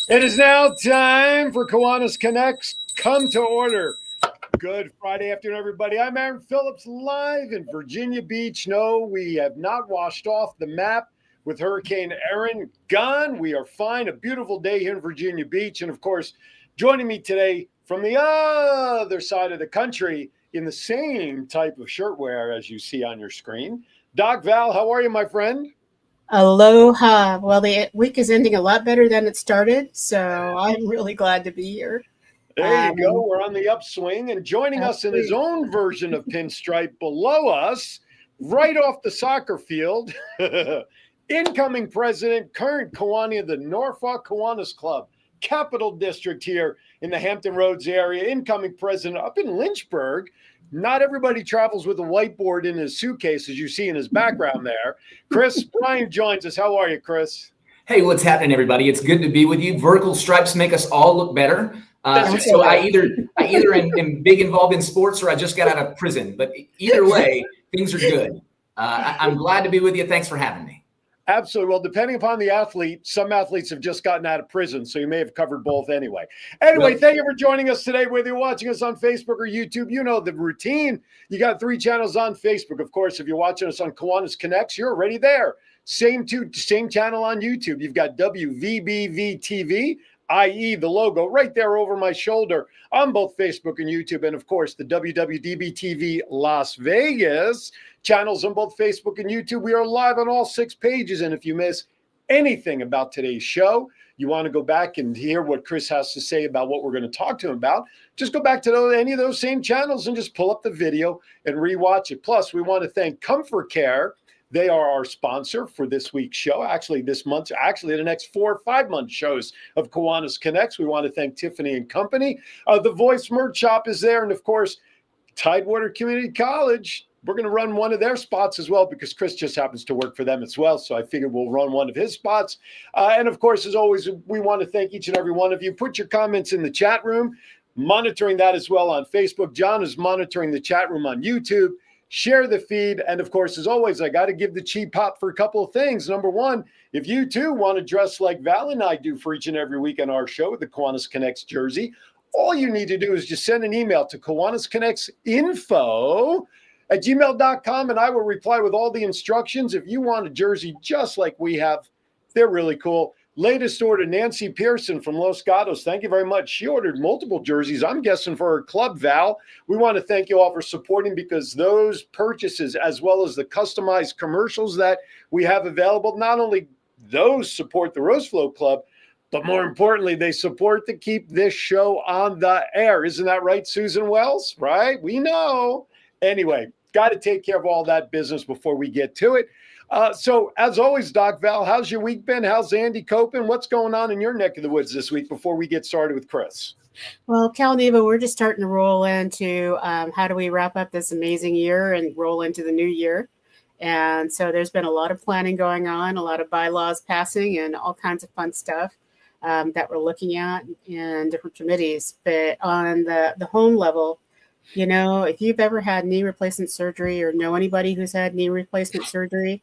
It is now time for Kiwanis Connects. Come to order. Good Friday afternoon, everybody. I'm Aaron Phillips, live in Virginia Beach. No, we have not washed off the map with Hurricane Erin gone. We are fine. A beautiful day here in Virginia Beach. And of course, joining me today from the other side of the country in the same type of shirtwear as you see on your screen, Doc Val, how are you, my friend? Aloha. Well, the week is ending a lot better than it started, so I'm really glad to be here. There you go. Um, We're on the upswing. And joining us in his Absolutely. own version of Pinstripe below us, right off the soccer field, incoming president, current Kiwani of the Norfolk Kiwanis Club, Capital District here in the Hampton Roads area, incoming president up in Lynchburg. Not everybody travels with a whiteboard in his suitcase, as you see in his background there. Chris Bryan joins us. How are you, Chris? Hey, what's happening, everybody? It's good to be with you. Vertical stripes make us all look better. Don't say So that. I either am big involved in sports or I just got out of prison. But either way, things are good. I'm glad to be with you. Thanks for having me. Absolutely. Well, depending upon the athlete, some athletes have just gotten out of prison, so you may have covered both anyway. Anyway, Well, thank you for joining us today. Whether you're watching us on Facebook or YouTube, you know the routine. You got 3 channels on Facebook. Of course, if you're watching us on Kiwanis Connects, you're already there. Same channel on YouTube. You've got WVBV TV, i.e. the logo right there over my shoulder on both Facebook and YouTube. And of course, the WWDB TV Las Vegas channels on both Facebook and YouTube. We are live on all 6 pages. And if you miss anything about today's show, you want to go back and hear what Chris has to say about what we're going to talk to him about, just go back to any of those same channels and just pull up the video and rewatch it. Plus, we want to thank Comfort Care. They are our sponsor for this week's show. Actually, this month, the next 4 or 5 month shows of Kiwanis Connects. We want to thank Tiffany and Company. The Voice Merch Shop is there. And of course, Tidewater Community College. We're going to run one of their spots as well because Chris just happens to work for them as well. So I figured we'll run one of his spots. And of course, as always, we want to thank each and every one of you. Put your comments in the chat room, monitoring that as well on Facebook. John is monitoring the chat room on YouTube. Share the feed. And of course, as always, I got to give the cheap pop for a couple of things. Number one, if you too want to dress like Val and I do for each and every week on our show with the Kiwanis Connects jersey, all you need to do is just send an email to kiwanisconnectsinfo@gmail.com, and I will reply with all the instructions. If you want a jersey just like we have, they're really cool. Latest order, Nancy Pearson from Los Gatos. Thank you very much. She ordered multiple jerseys, I'm guessing for her club, Val. We want to thank you all for supporting because those purchases, as well as the customized commercials that we have available, not only those support the Rose Flow Club, but more importantly, they support to keep this show on the air. Isn't that right, Susan Wells? Right? We know. Anyway, got to take care of all that business before we get to it. So, as always, Doc Val, how's your week been? How's Andy coping? What's going on in your neck of the woods this week before we get started with Chris? Well, Cal Neva, we're just starting to roll into how do we wrap up this amazing year and roll into the new year. And so there's been a lot of planning going on, a lot of bylaws passing and all kinds of fun stuff that we're looking at in different committees. But on the home level, you know, if you've ever had knee replacement surgery or know anybody who's had knee replacement surgery,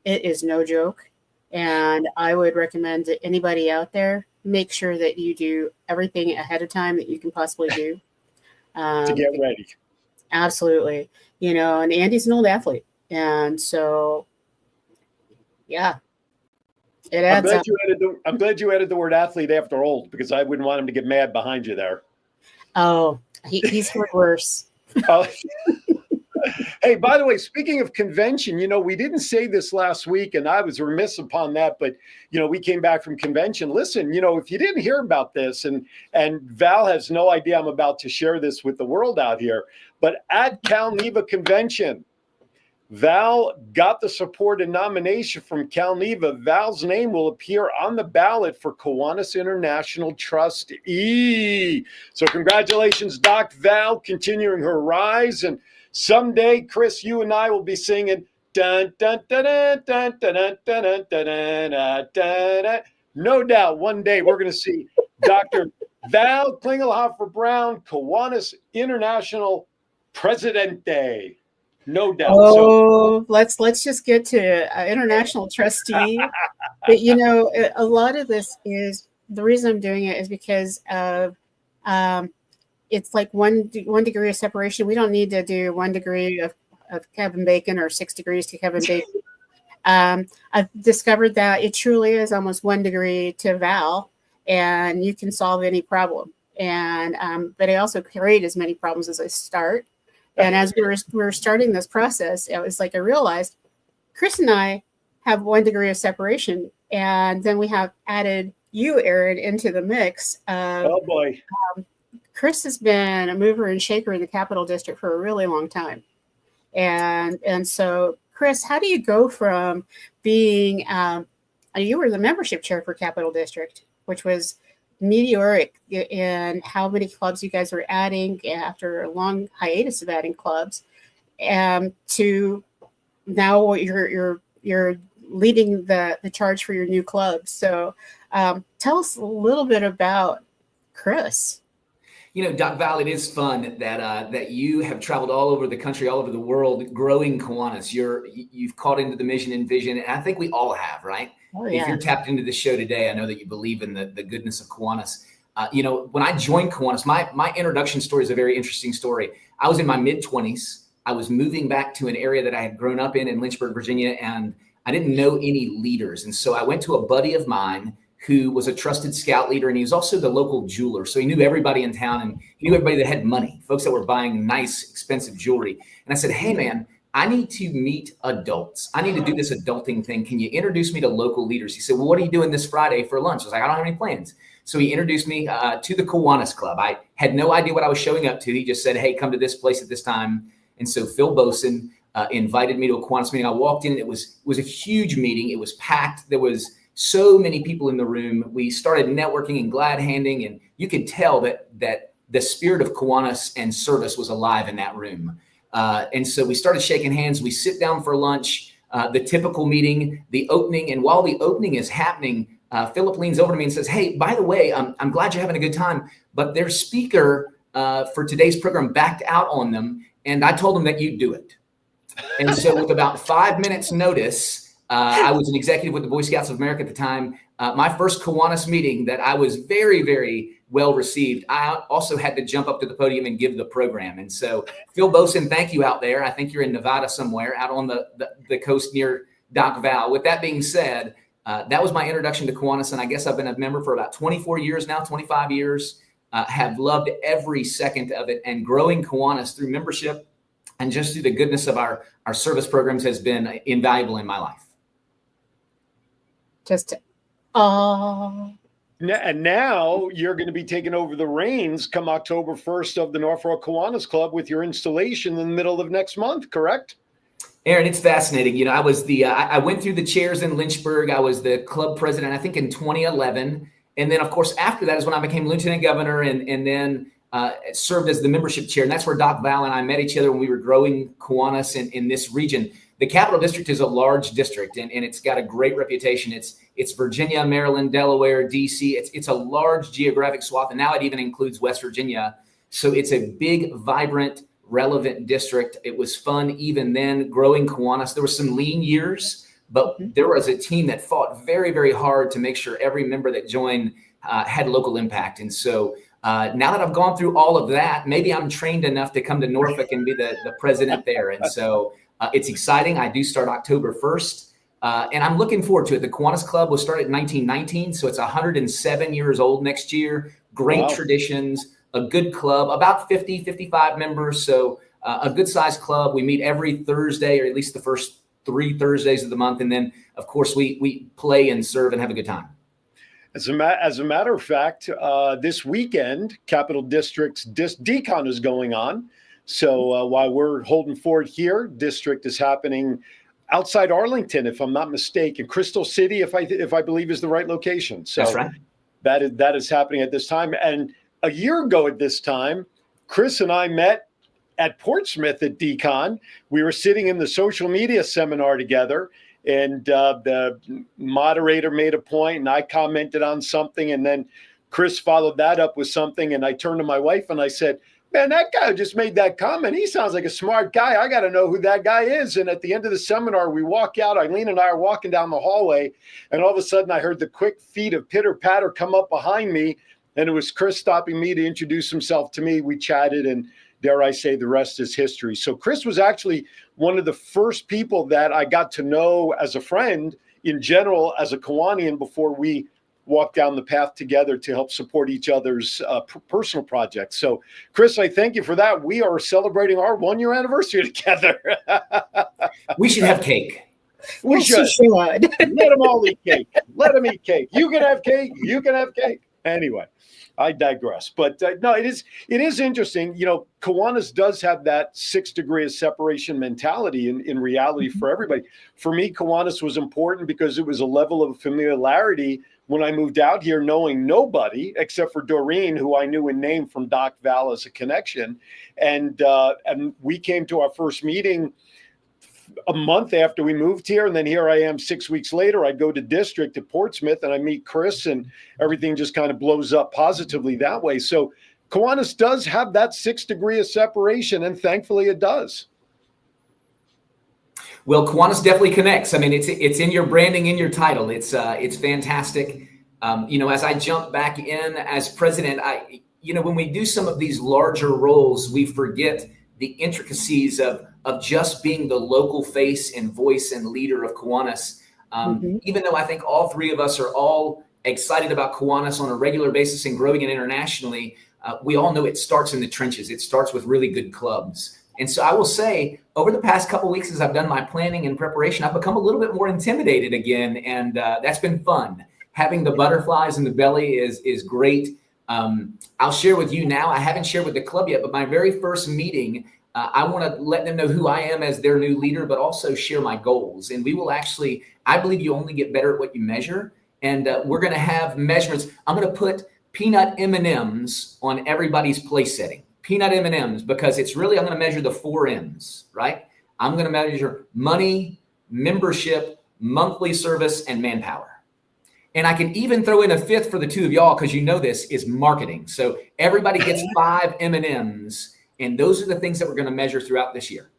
it is no joke. And I would recommend to anybody out there, make sure that you do everything ahead of time that you can possibly do. To get ready. Absolutely. You know, and Andy's an old athlete. And so, yeah, it adds up. I'm glad you added the word athlete after old because I wouldn't want him to get mad behind you there. Oh, he's heard worse. Oh. Hey, by the way, speaking of convention, you know, we didn't say this last week, and I was remiss upon that, but, you know, we came back from convention. Listen, you know, if you didn't hear about this, and Val has no idea I'm about to share this with the world out here, but at Cal Neva Convention, Val got the support and nomination from Cal Neva. Val's name will appear on the ballot for Kiwanis International Trustee. So congratulations, Doc Val, continuing her rise. And someday, Chris, you and I will be singing dun dun dun dun dun dun dun dun dun dun dun. No doubt one day we're going to see Dr. Val Klingelhofer Brown, Kiwanis International Presidente. No doubt. Oh, let's just get to international trustee. But you know, a lot of this is the reason I'm doing it is because of it's like one degree of separation. We don't need to do 1 degree of Kevin Bacon or 6 degrees to Kevin Bacon. I've discovered that it truly is almost 1 degree to Val, and you can solve any problem. And but I also create as many problems as I start. And as we were starting this process, it was like I realized Chris and I have 1 degree of separation, and then we have added you, Aaron, into the mix. Oh boy. Chris has been a mover and shaker in the Capital District for a really long time. And so, Chris, how do you go from being, you were the membership chair for Capital District, which was meteoric in how many clubs you guys were adding after a long hiatus of adding clubs, to now you're leading the charge for your new club. So tell us a little bit about Chris. Doc Val, it is fun that you have traveled all over the country, all over the world, growing Kiwanis. You've caught into the mission and vision, and I think we all have, right? Oh, yeah. If you're tapped into the show today, I know that you believe in the goodness of Kiwanis. When I joined Kiwanis, my introduction story is a very interesting story. I was in my mid-20s. I was moving back to an area that I had grown up in Lynchburg, Virginia, and I didn't know any leaders. And so I went to a buddy of mine who was a trusted scout leader, and he was also the local jeweler. So he knew everybody in town, and he knew everybody that had money, folks that were buying nice, expensive jewelry. And I said, hey, man, I need to meet adults. I need to do this adulting thing. Can you introduce me to local leaders? He said, well, what are you doing this Friday for lunch? I was like, I don't have any plans. So he introduced me to the Kiwanis Club. I had no idea what I was showing up to. He just said, hey, come to this place at this time. And so Phil Boson invited me to a Kiwanis meeting. I walked in, and it was a huge meeting. It was packed. There was so many people in the room. We started networking and glad handing, and you could tell that the spirit of Kiwanis and service was alive in that room. And so we started shaking hands. We sit down for lunch, the typical meeting, the opening. And while the opening is happening, Philip leans over to me and says, hey, by the way, I'm glad you're having a good time, but their speaker for today's program backed out on them, and I told them that you'd do it. And so with about 5 minutes notice, I was an executive with the Boy Scouts of America at the time. My first Kiwanis meeting that I was very, very well received. I also had to jump up to the podium and give the program. And so Phil Boson, thank you out there. I think you're in Nevada somewhere out on the coast near Doc Val. With that being said, that was my introduction to Kiwanis. And I guess I've been a member for about 24 years now, 25 years, have loved every second of it, and growing Kiwanis through membership and just through the goodness of our service programs has been invaluable in my life. And now you're going to be taking over the reins come October 1st of the Norfolk Kiwanis Club with your installation in the middle of next month, correct? Aaron, it's fascinating. I was I went through the chairs in Lynchburg. I was the club president, I think in 2011. And then of course, after that is when I became lieutenant governor and then served as the membership chair. And that's where Doc Val and I met each other when we were growing Kiwanis in this region. The Capital District is a large district, and it's got a great reputation. It's Virginia, Maryland, Delaware, DC. It's a large geographic swath, and now it even includes West Virginia. So it's a big, vibrant, relevant district. It was fun even then growing Kiwanis. There were some lean years, but there was a team that fought very, very hard to make sure every member that joined had local impact. And so now that I've gone through all of that, maybe I'm trained enough to come to Norfolk and be the president there. And so it's exciting. I do start October 1st, and I'm looking forward to it. The Kiwanis Club was started in 1919, so it's 107 years old next year. Great traditions, a good club, about 50, 55 members, so a good-sized club. We meet every Thursday, or at least the first 3 Thursdays of the month, and then, of course, we play and serve and have a good time. As a matter of fact, this weekend, Capital District's Decon is going on. So while we're holding forward here, district is happening outside Arlington, if I'm not mistaken. Crystal City, if I believe, is the right location. So that's right. That is happening at this time. And a year ago at this time, Chris and I met at Portsmouth at Decon. We were sitting in the social media seminar together, and the moderator made a point, and I commented on something, and then Chris followed that up with something, and I turned to my wife and I said, man, that guy who just made that comment, he sounds like a smart guy. I got to know who that guy is. And at the end of the seminar, we walk out, Eileen and I are walking down the hallway, and all of a sudden I heard the quick feet of pitter patter come up behind me. And it was Chris stopping me to introduce himself to me. We chatted, and dare I say, the rest is history. So Chris was actually one of the first people that I got to know as a friend in general, as a Kiwanian, before we walk down the path together to help support each other's personal projects. So, Chris, I thank you for that. We are celebrating our 1-year anniversary together. We should have cake. We should. Let them all eat cake. Let them eat cake. You can have cake. You can have cake. Anyway, I digress. But no, it is interesting. You know, Kiwanis does have that 6 degree of separation mentality in reality for everybody. For me, Kiwanis was important because it was a level of familiarity when I moved out here, knowing nobody except for Doreen, who I knew in name from Doc Val as a connection. And we came to our first meeting a month after we moved here. And then here I am 6 weeks later. I go to district at Portsmouth and I meet Chris, and everything just kind of blows up positively that way. So Kiwanis does have that 6 degree of separation, and thankfully it does. Well, Kiwanis definitely connects. I mean, it's in your branding, in your title. It's fantastic. You know, as I jump back in as president, when we do some of these larger roles, we forget the intricacies of just being the local face and voice and leader of Kiwanis. Even though I think all three of us are all excited about Kiwanis on a regular basis and growing it internationally, we all know it starts in the trenches. It starts with really good clubs. And so I will say, over the past couple of weeks, as I've done my planning and preparation, I've become a little bit more intimidated again, and that's been fun. Having the butterflies in the belly is great. I'll share with you now. I haven't shared with the club yet, but my very first meeting, I want to let them know who I am as their new leader, but also share my goals. And we will actually, I believe you only get better at what you measure. And we're going to have measurements. I'm going to put peanut M&Ms on everybody's place setting. Peanut M&Ms, because it's really, I'm going to measure the 4 M's, right? I'm going to measure money, membership, monthly service, and manpower. And I can even throw in a 5th for the 2 of y'all, because you know this is marketing. So everybody gets 5 M&Ms, and those are the things that we're going to measure throughout this year.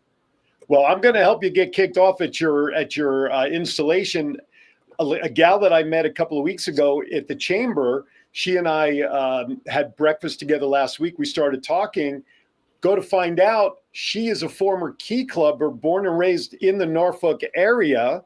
Well, I'm going to help you get kicked off at your installation. A gal that I met a couple of weeks ago at the chamber, she and I had breakfast together last week. We started talking. Go to find out, she is a former Key Clubber, born and raised in the Norfolk area.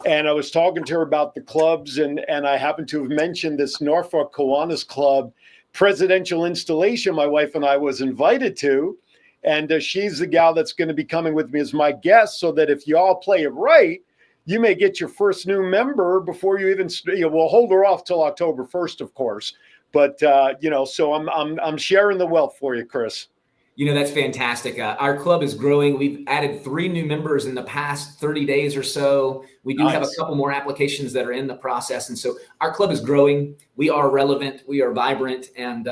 And I was talking to her about the clubs, and I happened to have mentioned this Norfolk Kiwanis Club presidential installation my wife and I was invited to. And she's the gal that's going to be coming with me as my guest, so that if y'all play it right, you may get your first new member before you even, we'll hold her off till October 1st, of course. But, so I'm sharing the wealth for you, Chris. You know, that's fantastic. Our club is growing. We've added 3 new members in the past 30 days or so. We do have a couple more applications that are in the process. And so our club is growing. We are relevant. We are vibrant. And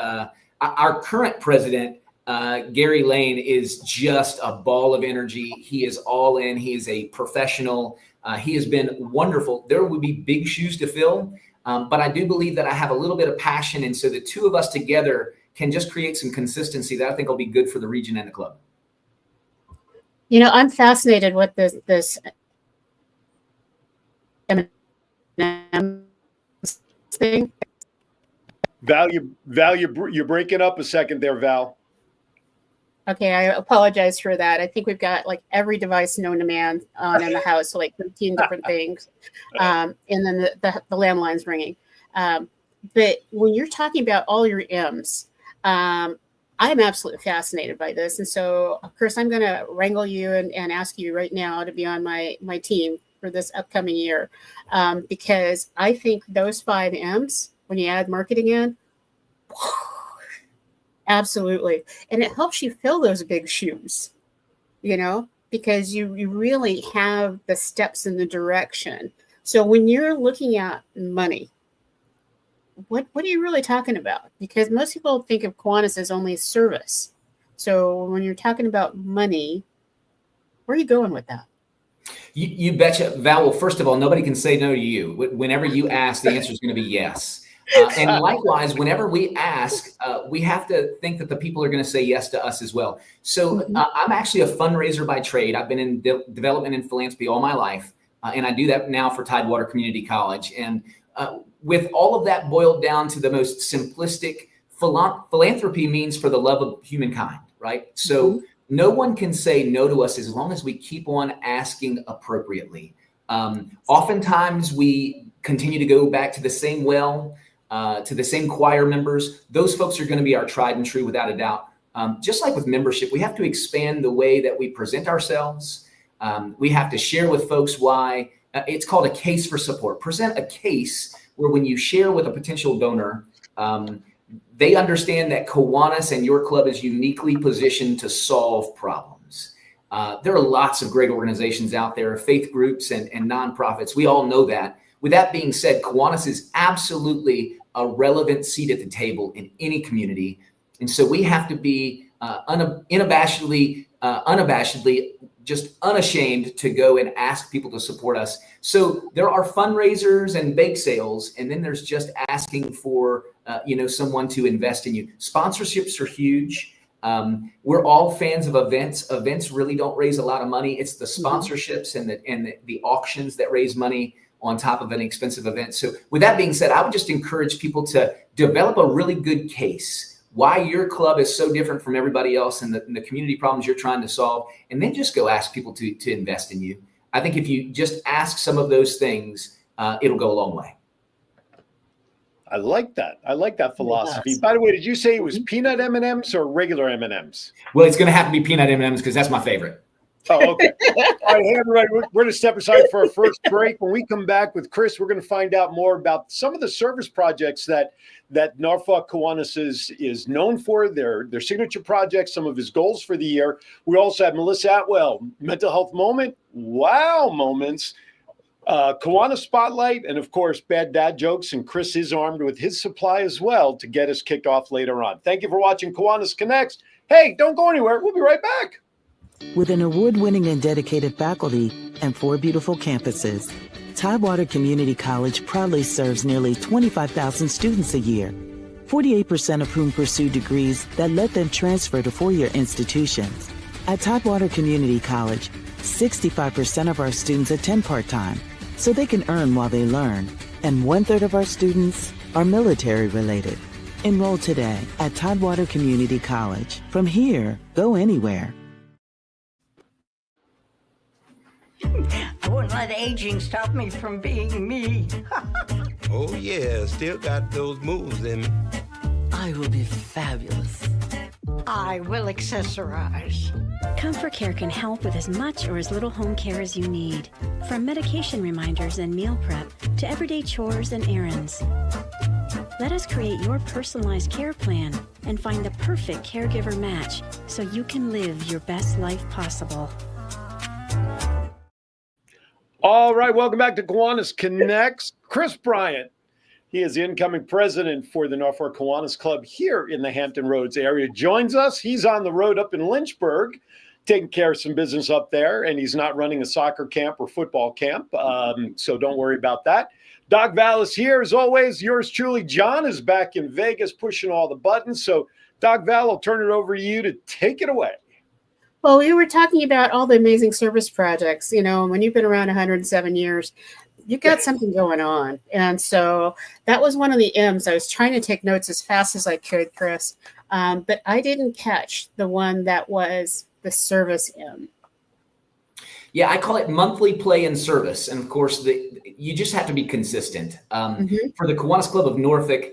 our current president, Gary Lane, is just a ball of energy. He is all in. He is a professional. He has been wonderful. There would be big shoes to fill, but I do believe that I have a little bit of passion. And so the 2 of us together can just create some consistency that I think will be good for the region and the club. You know, I'm fascinated with this M&M thing. Val, you're breaking up a second there, Val. Okay, I apologize for that. I think we've got like every device known to man on in the house, so like 13 different things, and then the landline's ringing. But when you're talking about all your M's, I'm absolutely fascinated by this. And so, Chris, I'm going to wrangle you and ask you right now to be on my team for this upcoming year, because I think those 5 M's, when you add marketing in, absolutely. And it helps you fill those big shoes, because you really have the steps in the direction. So when you're looking at money, what are you really talking about? Because most people think of Kiwanis as only service. So when you're talking about money, where are you going with that? You betcha, Val. Well, first of all, nobody can say no to you. Whenever you ask, the answer is going to be yes. And likewise, whenever we ask, we have to think that the people are going to say yes to us as well. So I'm actually a fundraiser by trade. I've been in development and philanthropy all my life, and I do that now for Tidewater Community College. And with all of that boiled down to the most simplistic, philanthropy means for the love of humankind, right? So no one can say no to us as long as we keep on asking appropriately. Oftentimes we continue to go back to the same well, to the same choir members. Those folks are going to be our tried and true without a doubt. Just like with membership, we have to expand the way that we present ourselves. We have to share with folks why. It's called a case for support. Present a case where when you share with a potential donor, they understand that Kiwanis and your club is uniquely positioned to solve problems. There are lots of great organizations out there, faith groups and nonprofits. We all know that. With that being said, Kiwanis is absolutely a relevant seat at the table in any community. And so we have to be unabashedly, just unashamed to go and ask people to support us. So there are fundraisers and bake sales, and then there's just asking for, someone to invest in you. Sponsorships are huge. We're all fans of events. Events really don't raise a lot of money. It's the sponsorships and the auctions that raise money on top of an expensive event. So with that being said, I would just encourage people to develop a really good case why your club is so different from everybody else and the community problems you're trying to solve, and then just go ask people to invest in you. I think if you just ask some of those things, it'll go a long way. I like that. I like that philosophy. Yes. By the way, did you say it was peanut M&Ms or regular M&Ms? Well, it's going to have to be peanut M&Ms because that's my favorite. Oh, okay. All right, hey, everybody, we're going to step aside for our first break. When we come back with Chris, we're going to find out more about some of the service projects that Norfolk Kiwanis is known for, their signature projects, some of his goals for the year. We also have Melissa Atwell, mental health moment, wow moments, Kiwanis Spotlight, and of course, bad dad jokes. And Chris is armed with his supply as well to get us kicked off later on. Thank you for watching Kiwanis Connects. Hey, don't go anywhere. We'll be right back. With an award-winning and dedicated faculty and 4 beautiful campuses, Tidewater Community College proudly serves nearly 25,000 students a year, 48% of whom pursue degrees that let them transfer to 4-year institutions. At Tidewater Community College, 65% of our students attend part-time, so they can earn while they learn, and 1/3 of our students are military-related. Enroll today at Tidewater Community College. From here, go anywhere. I wouldn't let aging stop me from being me. Oh yeah, still got those moves in me. I will be fabulous. I will accessorize. Comfort Care can help with as much or as little home care as you need. From medication reminders and meal prep to everyday chores and errands. Let us create your personalized care plan and find the perfect caregiver match so you can live your best life possible. All right, welcome back to Kiwanis Connects. Chris Bryant, he is the incoming president for the Norfolk Kiwanis Club here in the Hampton Roads area, joins us. He's on the road up in Lynchburg, taking care of some business up there, and he's not running a soccer camp or football camp, so don't worry about that. Doc Vallis here, as always. Yours truly, John, is back in Vegas pushing all the buttons. So, Doc Val, I'll turn it over to you to take it away. Well, we were talking about all the amazing service projects. You know, when you've been around 107 years, you've got something going on. And so that was one of the M's. I was trying to take notes as fast as I could, Chris, but I didn't catch the one that was the service M. Yeah, I call it monthly play and service. And of course, you just have to be consistent. For the Kiwanis Club of Norfolk,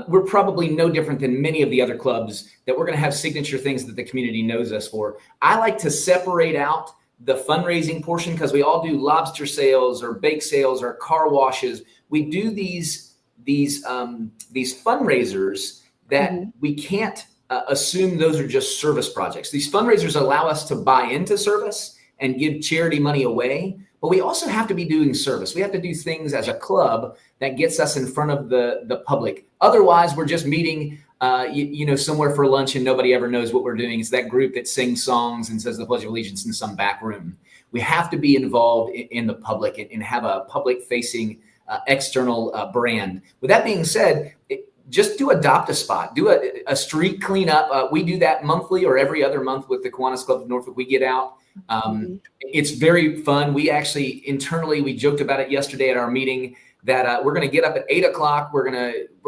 we're probably no different than many of the other clubs that we're going to have signature things that the community knows us for. I like to separate out the fundraising portion because we all do lobster sales or bake sales or car washes. We do these fundraisers that we can't assume those are just service projects. These fundraisers allow us to buy into service and give charity money away, but we also have to be doing service. We have to do things as a club that gets us in front of the public. Otherwise, we're just meeting, somewhere for lunch and nobody ever knows what we're doing. It's that group that sings songs and says the Pledge of Allegiance in some back room. We have to be involved in the public and have a public-facing external brand. With that being said, just do adopt a spot, do a street cleanup. We do that monthly or every other month with the Kiwanis Club of Norfolk. We get out. It's very fun. We actually internally, we joked about it yesterday at our meeting that we're going to get up at 8:00. We're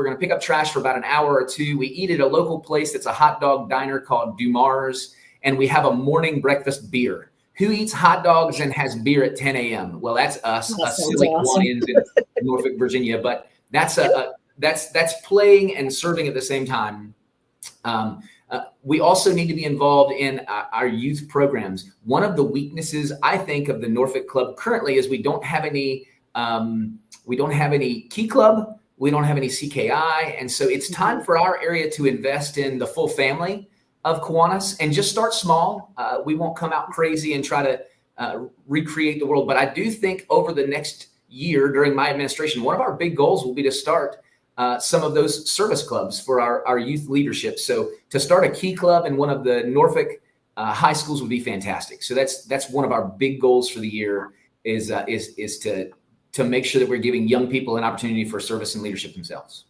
going to pick up trash for about an hour or two. We eat at a local place that's a hot dog diner called Dumar's, and we have a morning breakfast beer. Who eats hot dogs and has beer at 10 a.m.? Well, that's us silly Kiwanians in Norfolk, Virginia. But that's playing and serving at the same time. We also need to be involved in our youth programs. One of the weaknesses, I think, of the Norfolk Club currently is we don't have any Key Club, we don't have any CKI, and so it's time for our area to invest in the full family of Kiwanis and just start small. We won't come out crazy and try to recreate the world, but I do think over the next year during my administration, one of our big goals will be to start some of those service clubs for our youth leadership. So to start a Key Club in one of the Norfolk high schools would be fantastic. So that's one of our big goals for the year is to make sure that we're giving young people an opportunity for service and leadership themselves.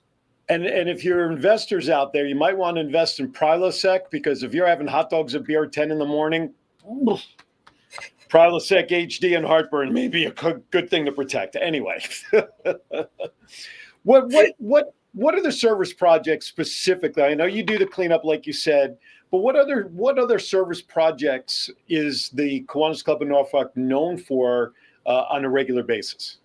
And if you're investors out there, you might want to invest in Prilosec, because if you're having hot dogs and beer at 10 in the morning, Prilosec HD and heartburn may be a good thing to protect. Anyway, what are the service projects specifically? I know you do the cleanup, like you said, but what other service projects is the Kiwanis Club of Norfolk known for on a regular basis?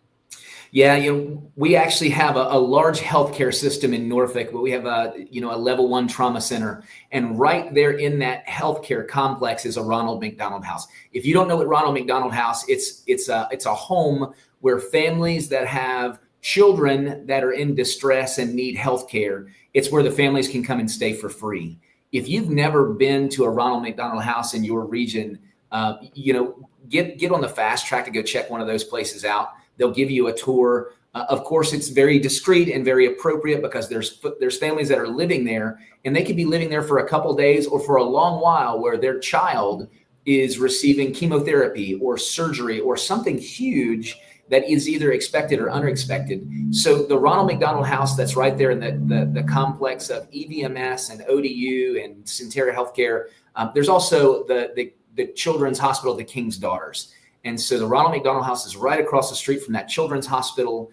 Yeah, we actually have a large healthcare system in Norfolk, but we have a level 1 trauma center. And right there in that healthcare complex is a Ronald McDonald House. If you don't know what Ronald McDonald House, it's a home where families that have children that are in distress and need healthcare, it's where the families can come and stay for free. If you've never been to a Ronald McDonald House in your region, get on the fast track to go check one of those places out. They'll give you a tour. Of course, it's very discreet and very appropriate because there's families that are living there, and they could be living there for a couple days or for a long while, where their child is receiving chemotherapy or surgery or something huge that is either expected or unexpected. So the Ronald McDonald House that's right there in the complex of EVMS and ODU and Centera Healthcare. There's also the Children's Hospital, the King's Daughters. And so the Ronald McDonald House is right across the street from that Children's Hospital.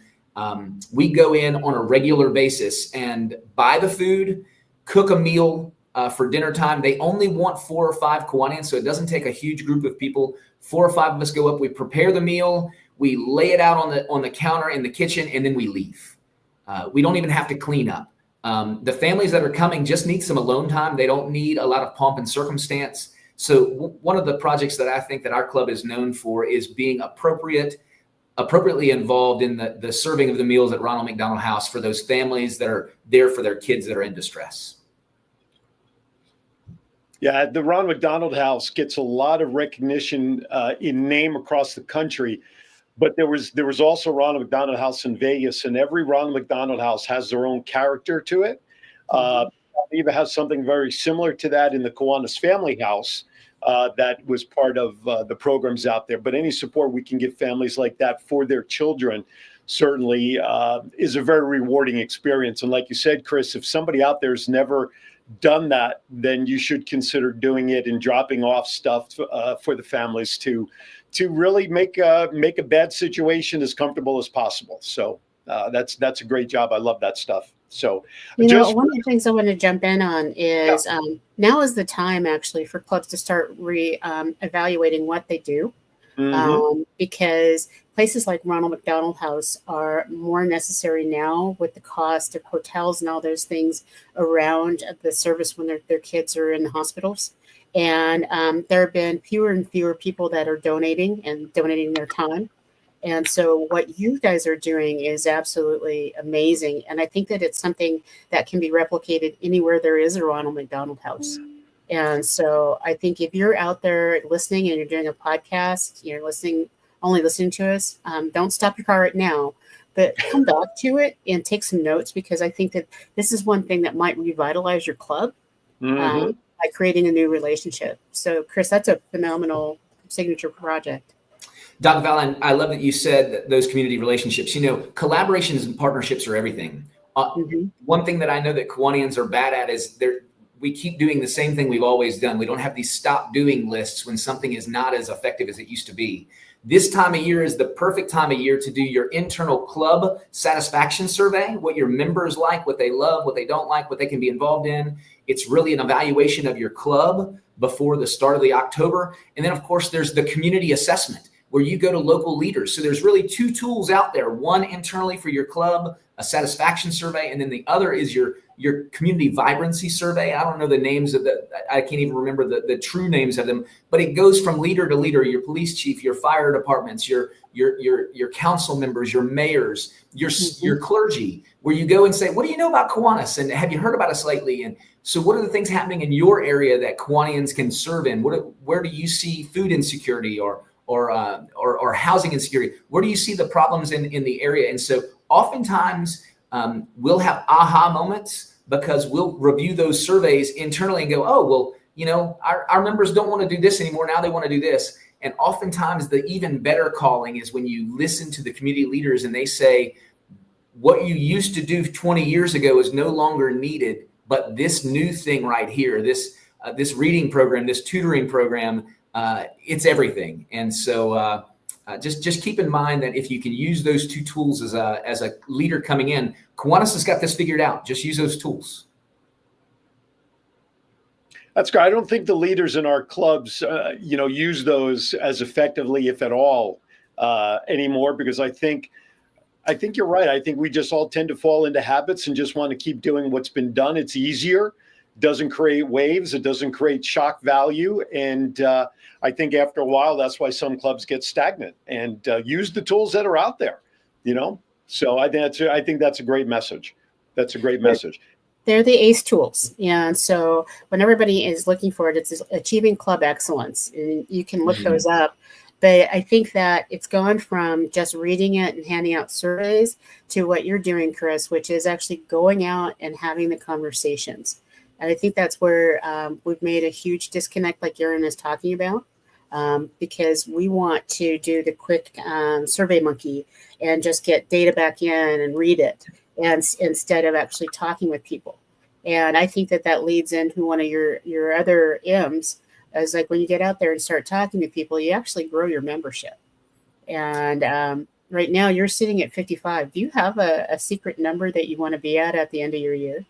We go in on a regular basis and buy the food, cook a meal for dinner time. They only want 4 or 5 Kiwanians, so it doesn't take a huge group of people. 4 or 5 of us go up, we prepare the meal, we lay it out on the counter in the kitchen, and then we leave. We don't even have to clean up. The families that are coming just need some alone time. They don't need a lot of pomp and circumstance. So one of the projects that I think that our club is known for is being appropriately involved in the serving of the meals at Ronald McDonald House for those families that are there for their kids that are in distress. Yeah, the Ronald McDonald House gets a lot of recognition in name across the country, but there was also Ronald McDonald House in Vegas, and every Ronald McDonald House has their own character to it. Even has something very similar to that in the Kiwanis Family House that was part of the programs out there. But any support we can give families like that for their children certainly is a very rewarding experience. And like you said, Chris, if somebody out there has never done that, then you should consider doing it and dropping off stuff for the families to really make a bad situation as comfortable as possible. So that's a great job. I love that stuff. So, one of the things I want to jump in on is now is the time actually for clubs to start evaluating what they do, because places like Ronald McDonald House are more necessary now with the cost of hotels and all those things around the service when their kids are in the hospitals. And there have been fewer and fewer people that are donating their time. And so what you guys are doing is absolutely amazing. And I think that it's something that can be replicated anywhere there is a Ronald McDonald House. And so I think if you're out there listening and you're doing a podcast, you're only listening to us, don't stop your car right now, but come back to it and take some notes, because I think that this is one thing that might revitalize your club by creating a new relationship. So Chris, that's a phenomenal signature project. Dr. Valen, I love that you said that those community relationships. Collaborations and partnerships are everything. One thing that I know that Kiwanians are bad at is we keep doing the same thing we've always done. We don't have these stop doing lists when something is not as effective as it used to be. This time of year is the perfect time of year to do your internal club satisfaction survey, what your members like, what they love, what they don't like, what they can be involved in. It's really an evaluation of your club before the start of the October. And then, of course, there's the community assessment where you go to local leaders. So there's really two tools out there, one internally for your club, a satisfaction survey, and then the other is your community vibrancy survey. I don't know the names of I can't even remember the true names of them, but it goes from leader to leader, your police chief, your fire departments, your council members, your mayors, your clergy, where you go and say, what do you know about Kiwanis? And have you heard about us lately? And so what are the things happening in your area that Kiwanians can serve in? Where do you see food insecurity or housing insecurity? Where do you see the problems in the area? And so oftentimes we'll have aha moments because we'll review those surveys internally and go, oh, well, our members don't want to do this anymore. Now they want to do this. And oftentimes the even better calling is when you listen to the community leaders and they say, what you used to do 20 years ago is no longer needed, but this new thing right here, this reading program, this tutoring program, it's everything. And so just keep in mind that if you can use those two tools as a leader coming in, Kiwanis has got this figured out. Just use those tools. That's great. I don't think the leaders in our clubs, use those as effectively, if at all, anymore, because I think you're right. I think we just all tend to fall into habits and just want to keep doing what's been done. It's easier, doesn't create waves, it doesn't create shock value. And I think after a while, that's why some clubs get stagnant and use the tools that are out there, So I think that's a great message. That's a great message. They're the ACE tools. And so when everybody is looking for it, it's achieving club excellence. And you can look those up. But I think that it's gone from just reading it and handing out surveys to what you're doing, Chris, which is actually going out and having the conversations. And I think that's where we've made a huge disconnect, like Aaron is talking about, because we want to do the quick survey monkey and just get data back in and read it, and instead of actually talking with people. And I think that leads into one of your other M's, is like when you get out there and start talking to people, you actually grow your membership. And right now you're sitting at 55. Do you have a secret number that you want to be at the end of your year?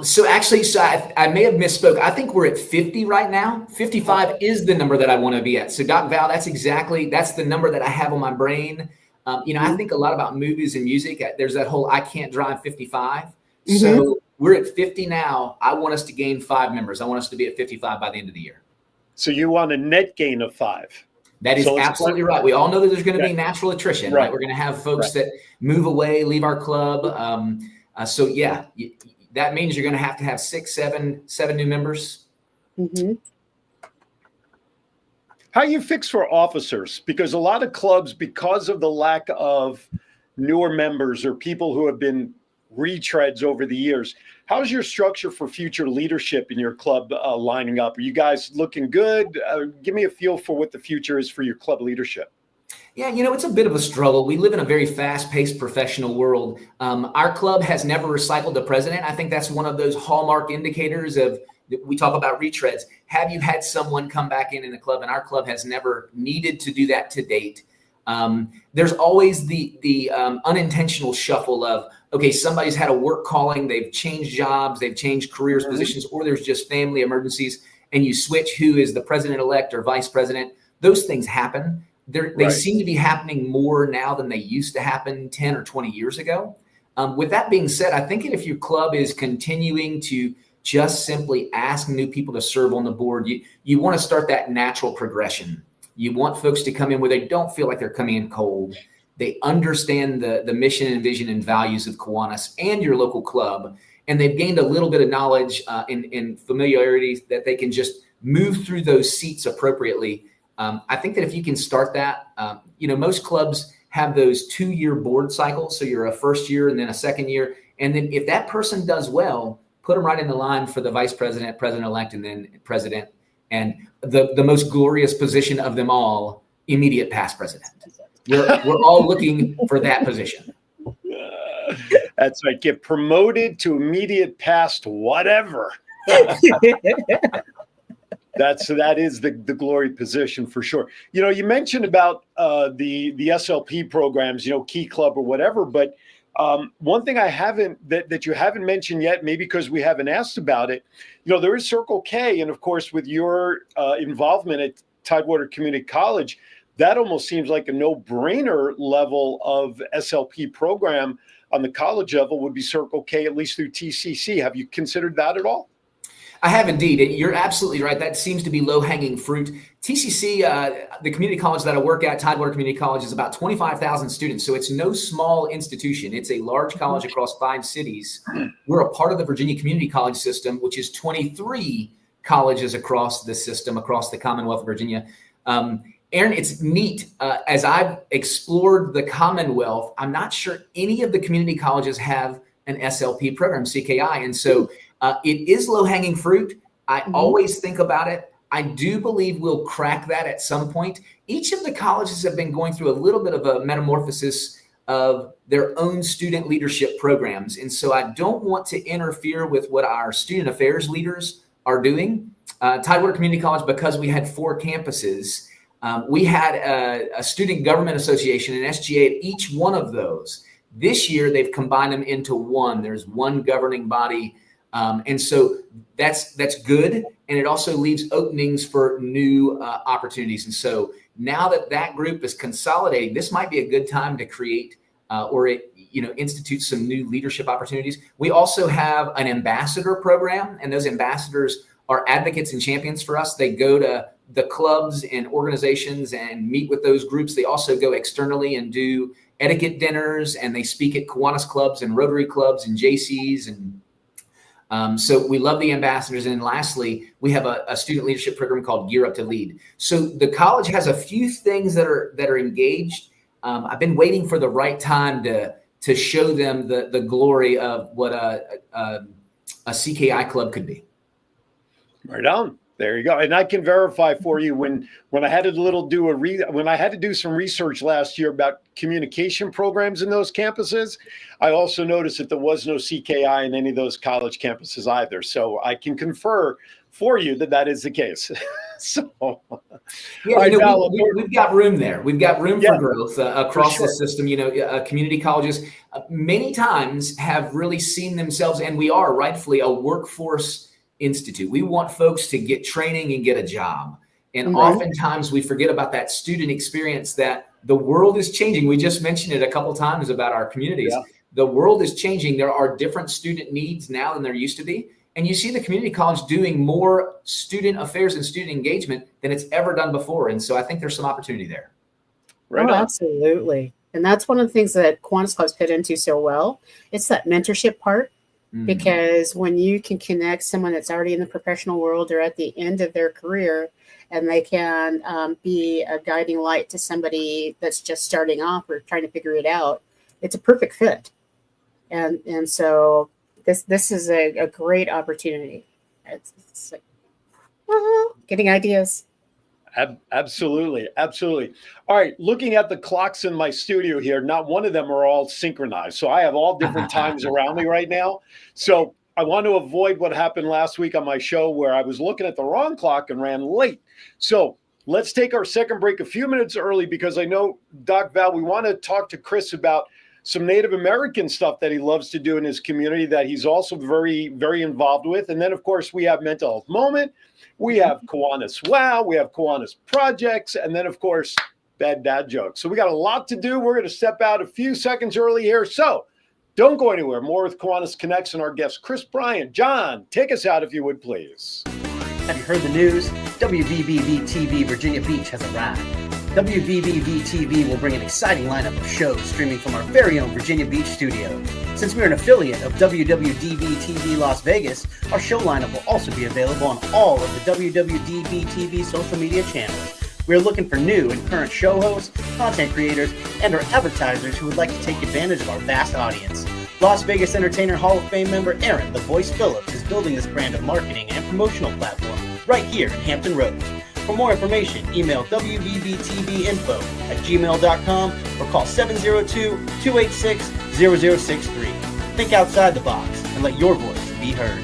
So I may have misspoke. I think we're at 50 right now. 55 is the number that I want to be at. So Doc Val, that's the number that I have on my brain. I think a lot about movies and music. There's that whole, I can't drive 55. Mm-hmm. So we're at 50 now. I want us to gain 5 members. I want us to be at 55 by the end of the year. So you want a net gain of 5. That is absolutely right. We all know that there's going to be natural attrition, right? We're going to have folks that move away, leave our club. That means you're going to have 6, 7 new members. Mm-hmm. How you fix for officers? Because a lot of clubs, because of the lack of newer members or people who have been retreads over the years, how's your structure for future leadership in your club lining up? Are you guys looking good? Give me a feel for what the future is for your club leadership. Yeah, it's a bit of a struggle. We live in a very fast-paced professional world. Our club has never recycled the president. I think that's one of those hallmark indicators of, we talk about retreads. Have you had someone come back in the club? And our club has never needed to do that to date. There's always the unintentional shuffle of, okay, somebody's had a work calling, they've changed jobs, they've changed careers, positions, or there's just family emergencies, and you switch who is the president-elect or vice president. Those things happen. They seem to be happening more now than they used to happen 10 or 20 years ago. With that being said, I think if your club is continuing to just simply ask new people to serve on the board, you want to start that natural progression. You want folks to come in where they don't feel like they're coming in cold. They understand the mission and vision and values of Kiwanis and your local club, and they've gained a little bit of knowledge and familiarity that they can just move through those seats appropriately. I think that if you can start that, most clubs have those 2-year board cycles. So you're a first year and then a second year. And then if that person does well, put them right in the line for the vice president, president-elect, and then president. And the most glorious position of them all, immediate past president. We're all looking for that position. That's right. Get promoted to immediate past whatever. That is the glory position for sure. You mentioned about the SLP programs, Key Club or whatever, but one thing that you haven't mentioned yet, maybe because we haven't asked about it, there is Circle K, and of course with your involvement at Tidewater Community College, that almost seems like a no-brainer level of SLP program on the college level would be Circle K, at least through TCC. Have you considered that at all? I have indeed. You're absolutely right. That seems to be low-hanging fruit. TCC, the community college that I work at, Tidewater Community College, is about 25,000 students. So it's no small institution. It's a large college across 5 cities. We're a part of the Virginia Community College system, which is 23 colleges across the system, across the Commonwealth of Virginia. Aaron, it's neat. As I've explored the Commonwealth, I'm not sure any of the community colleges have an SLP program, CKI. And so it is low-hanging fruit. I always think about it. I do believe we'll crack that at some point. Each of the colleges have been going through a little bit of a metamorphosis of their own student leadership programs. And so I don't want to interfere with what our student affairs leaders are doing. Tidewater Community College, because we had 4 campuses, we had a student government association, an SGA at each one of those. This year, they've combined them into one. There's one governing body. And so that's good. And it also leaves openings for new opportunities. And so now that group is consolidating, this might be a good time to create institute some new leadership opportunities. We also have an ambassador program, and those ambassadors are advocates and champions for us. They go to the clubs and organizations and meet with those groups. They also go externally and do etiquette dinners, and they speak at Kiwanis clubs and Rotary clubs and JCs. And so we love the ambassadors. And lastly, we have a student leadership program called Gear Up to Lead. So the college has a few things that are engaged. I've been waiting for the right time to show them the glory of what a CKI club could be. Right on. There you go. And I can verify for you when I had to do some research last year about communication programs in those campuses, I also noticed that there was no CKI in any of those college campuses either. So I can confer for you that is the case. So yeah, we've got room there. We've got room for growth across the system. Community colleges many times have really seen themselves, and we are rightfully a workforce institute. We want folks to get training and get a job. And oftentimes we forget about that student experience, that the world is changing. We just mentioned it a couple times about our communities. Yeah. The world is changing. There are different student needs now than there used to be. And you see the community college doing more student affairs and student engagement than it's ever done before. And so I think there's some opportunity there. Right on. Absolutely. And that's one of the things that Kiwanis Clubs fit into so well. It's that mentorship part. Because when you can connect someone that's already in the professional world or at the end of their career, and they can be a guiding light to somebody that's just starting off or trying to figure it out, it's a perfect fit. And so this is a great opportunity. It's like, getting ideas. Absolutely. All right. Looking at the clocks in my studio here, not one of them are all synchronized. So I have all different times around me right now. So I want to avoid what happened last week on my show where I was looking at the wrong clock and ran late. So let's take our second break a few minutes early, because I know, Doc Val, we want to talk to Chris about some Native American stuff that he loves to do in his community that he's also very, very involved with. And then, of course, we have Mental Health Moment. We have Kiwanis Wow. We have Kiwanis Projects. And then, of course, Bad Dad Jokes. So we got a lot to do. We're going to step out a few seconds early here. So don't go anywhere. More with Kiwanis Connects and our guest, Chris Bryant. John, take us out if you would, please. Have you heard the news? WVBV-TV Virginia Beach has arrived. WVBV-TV will bring an exciting lineup of shows streaming from our very own Virginia Beach studio. Since we're an affiliate of WWDB-TV Las Vegas, our show lineup will also be available on all of the WWDB-TV social media channels. We're looking for new and current show hosts, content creators, and our advertisers who would like to take advantage of our vast audience. Las Vegas Entertainer Hall of Fame member Aaron "The Voice" Phillips is building this brand of marketing and promotional platform right here in Hampton Roads. For more information, email wvbtvinfo@gmail.com or call 702-286-0063. Think outside the box and let your voice be heard.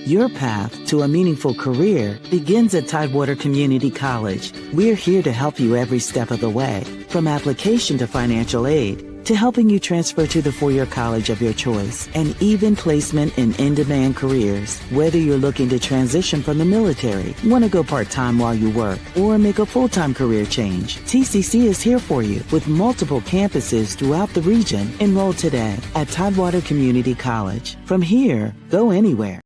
Your path to a meaningful career begins at Tidewater Community College. We're here to help you every step of the way, from application to financial aid, to helping you transfer to the four-year college of your choice, and even placement in in-demand careers. Whether you're looking to transition from the military, want to go part-time while you work, or make a full-time career change, TCC is here for you with multiple campuses throughout the region. Enroll today at Tidewater Community College. From here, go anywhere.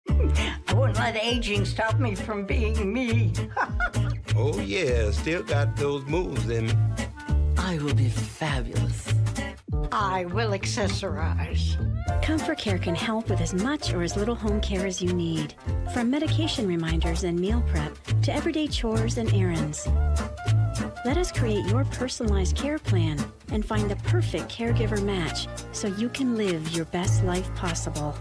I wouldn't let aging stop me from being me. Oh yeah, still got those moves in me. I will be fabulous. I will accessorize. Comfort Care can help with as much or as little home care as you need. From medication reminders and meal prep to everyday chores and errands. Let us create your personalized care plan and find the perfect caregiver match so you can live your best life possible.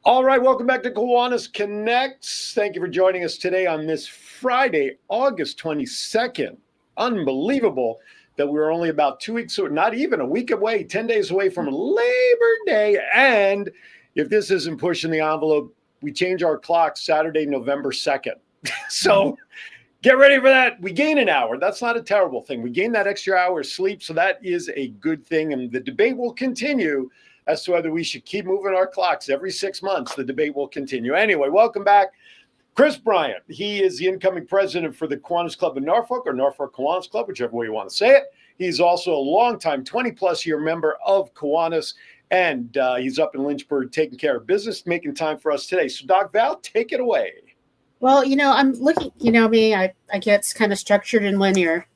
All right, welcome back to Kiwanis Connects. Thank you for joining us today on this Friday, August 22nd. Unbelievable that we're only about 2 weeks, not even a week away, 10 days away from Labor Day. And if this isn't pushing the envelope, we change our clock Saturday, November 2nd. So get ready for that. We gain an hour. That's not a terrible thing. We gain that extra hour of sleep, so that is a good thing. And the debate will continue as to whether we should keep moving our clocks every 6 months. The debate will continue. Anyway, welcome back. Chris Bryant, he is the incoming president for the Kiwanis Club in Norfolk, or Norfolk Kiwanis Club, whichever way you want to say it. He's also a longtime 20-plus year member of Kiwanis, and he's up in Lynchburg taking care of business, making time for us today. So, Doc Val, take it away. Well, I'm looking, me, I get kind of structured and linear.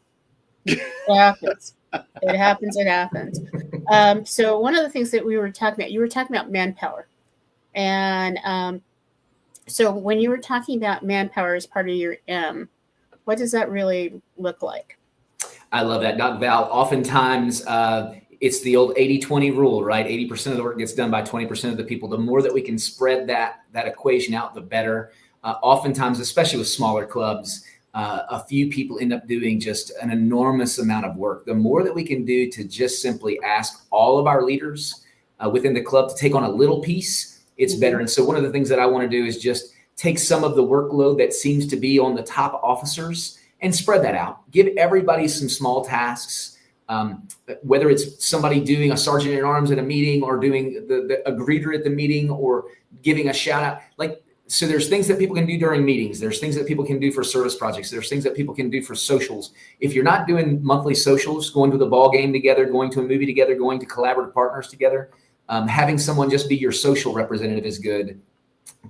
It happens. It happens. So one of the things that we were talking about, you were talking about manpower. And so when you were talking about manpower as part of your M, what does that really look like? I love that, Doc Val. Oftentimes, it's the old 80-20 rule, right? 80% of the work gets done by 20% of the people. The more that we can spread that equation out, the better. Oftentimes, especially with smaller clubs, a few people end up doing just an enormous amount of work. The more that we can do to just simply ask all of our leaders within the club to take on a little piece, it's better. And so one of the things that I want to do is just take some of the workload that seems to be on the top officers and spread that out. Give everybody some small tasks, whether it's somebody doing a sergeant at arms at a meeting, or doing a greeter at the meeting, or giving a shout out. So there's things that people can do during meetings. There's things that people can do for service projects. There's things that people can do for socials. If you're not doing monthly socials, going to the ball game together, going to a movie together, going to collaborative partners together, having someone just be your social representative is good.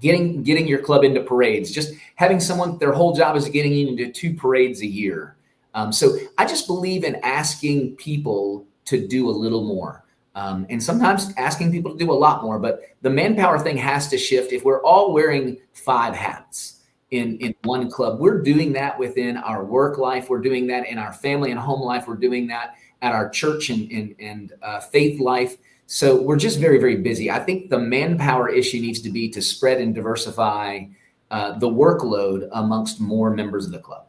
Getting your club into parades, just having someone, their whole job is getting you into 2 parades a year. So I just believe in asking people to do a little more. And sometimes asking people to do a lot more, but the manpower thing has to shift. If we're all wearing 5 hats in one club, we're doing that within our work life. We're doing that in our family and home life. We're doing that at our church and faith life. So we're just very, very busy. I think the manpower issue needs to be to spread and diversify the workload amongst more members of the club.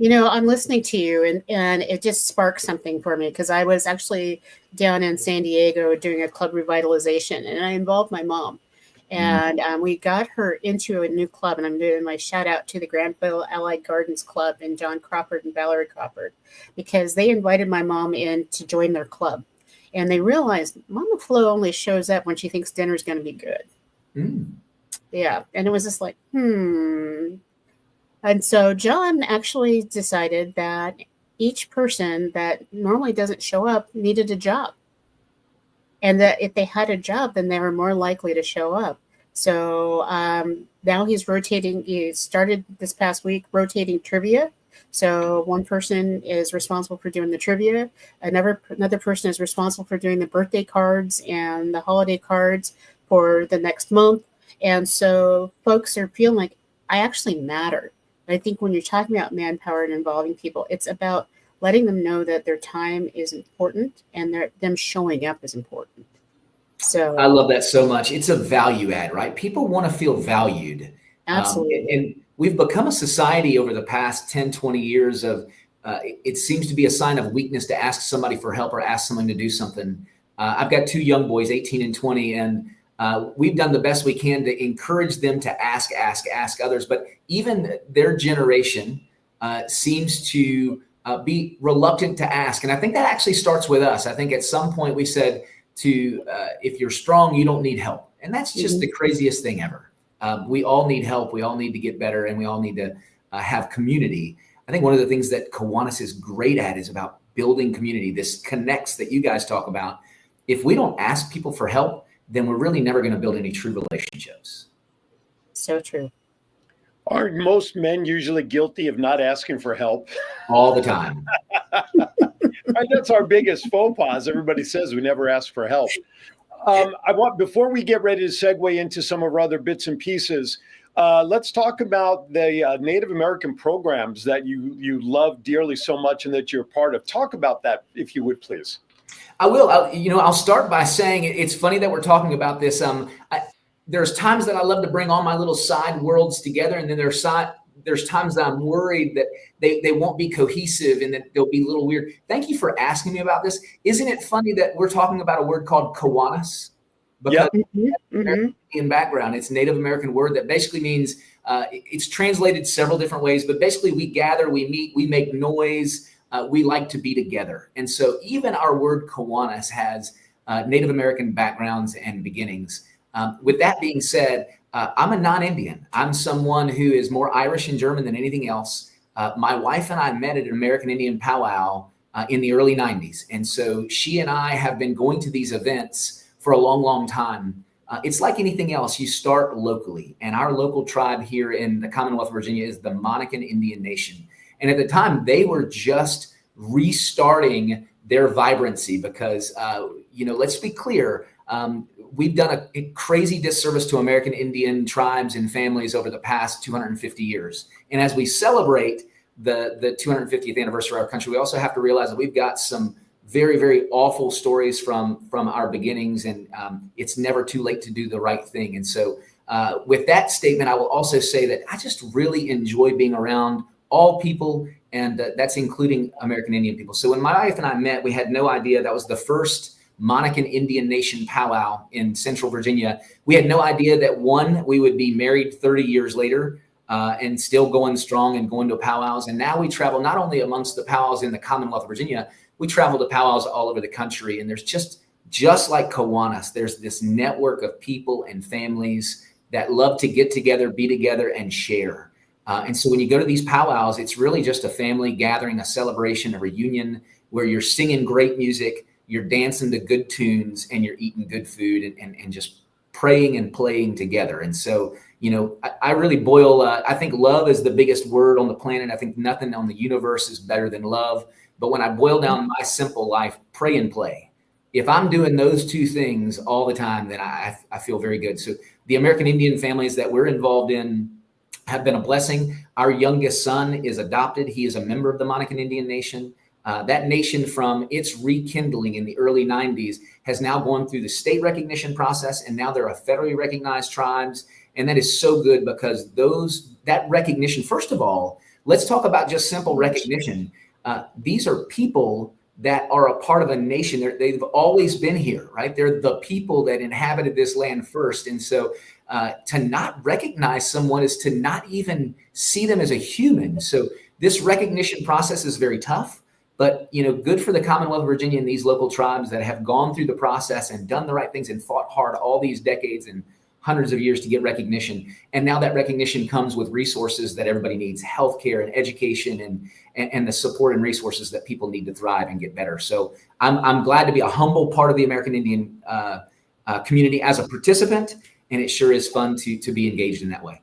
I'm listening to you and it just sparked something for me, because I was actually down in San Diego doing a club revitalization, and I involved my mom. And we got her into a new club, and I'm doing my shout out to the Granville Allied Gardens Club and John Crawford and Valerie Crawford, because they invited my mom in to join their club. And they realized Mama Flo only shows up when she thinks dinner's going to be good. Yeah. And it was just like, And so John actually decided that each person that normally doesn't show up needed a job. And that if they had a job, then they were more likely to show up. So now he's rotating. He started this past week rotating trivia. So one person is responsible for doing the trivia. Another person is responsible for doing the birthday cards and the holiday cards for the next month. And so folks are feeling like, I actually matter. I think when you're talking about manpower and involving people, it's about letting them know that their time is important and them showing up is important. So I love that so much. It's a value add, right? People want to feel valued. absolutely. And we've become a society over the past 10, 20 years of, it seems to be a sign of weakness to ask somebody for help or ask someone to do something. I've got 2 young boys, 18 and 20, and we've done the best we can to encourage them to ask others. But even their generation seems to be reluctant to ask. And I think that actually starts with us. I think at some point we said if you're strong, you don't need help. And that's just the craziest thing ever. We all need help. We all need to get better, and we all need to have community. I think one of the things that Kiwanis is great at is about building community. This connects that you guys talk about. If we don't ask people for help, then we're really never going to build any true relationships. So true. Aren't most men usually guilty of not asking for help? All the time. That's our biggest faux pas. Everybody says we never ask for help. Before we get ready to segue into some of our other bits and pieces, let's talk about the Native American programs that you love dearly so much and that you're part of. Talk about that, if you would, please. I will. I'll start by saying it's funny that we're talking about this. There's times that I love to bring all my little side worlds together, and then there's times that I'm worried that they won't be cohesive and that they'll be a little weird. Thank you for asking me about this. Isn't it funny that we're talking about a word called Kiwanis? Because in background, it's a Native American word that basically means it's translated several different ways, but basically we gather, we meet, we make noise, we like to be together. And so even our word Kiwanis has Native American backgrounds and beginnings. With that being said, I'm a non-Indian. I'm someone who is more Irish and German than anything else. My wife and I met at an American Indian powwow in the early 90s. And so she and I have been going to these events for a long, long time. It's like anything else. You start locally. And our local tribe here in the Commonwealth of Virginia is the Monacan Indian Nation. And at the time, they were just restarting their vibrancy because, let's be clear, we've done a crazy disservice to American Indian tribes and families over the past 250 years. And as we celebrate the 250th anniversary of our country, we also have to realize that we've got some very, very awful stories from our beginnings, and it's never too late to do the right thing. And so with that statement, I will also say that I just really enjoy being around all people, and that's including American Indian people. So when my wife and I met, we had no idea that was the first Monacan Indian Nation powwow in Central Virginia. We had no idea that we would be married 30 years later and still going strong and going to powwows. And now we travel not only amongst the powwows in the Commonwealth of Virginia, we travel to powwows all over the country. And there's just like Kiwanis, there's this network of people and families that love to get together, be together, and share. And so when you go to these powwows, it's really just a family gathering, a celebration, a reunion where you're singing great music, you're dancing to good tunes, and you're eating good food and just praying and playing together. And so, I really I think love is the biggest word on the planet. I think nothing on the universe is better than love. But when I boil down my simple life, pray and play. If I'm doing those two things all the time, then I feel very good. So the American Indian families that we're involved in have been a blessing. Our youngest son is adopted. He is a member of the Monacan Indian Nation. That nation, from its rekindling in the early 90s, has now gone through the state recognition process, and now they're a federally recognized tribes. And that is so good because that recognition, first of all, let's talk about just simple recognition. These are people that are a part of a nation. They've always been here, right? They're the people that inhabited this land first. And so to not recognize someone is to not even see them as a human. So this recognition process is very tough, but good for the Commonwealth of Virginia and these local tribes that have gone through the process and done the right things and fought hard all these decades and hundreds of years to get recognition. And now that recognition comes with resources that everybody needs, healthcare and education and the support and resources that people need to thrive and get better. So I'm glad to be a humble part of the American Indian community as a participant, and it sure is fun to be engaged in that way.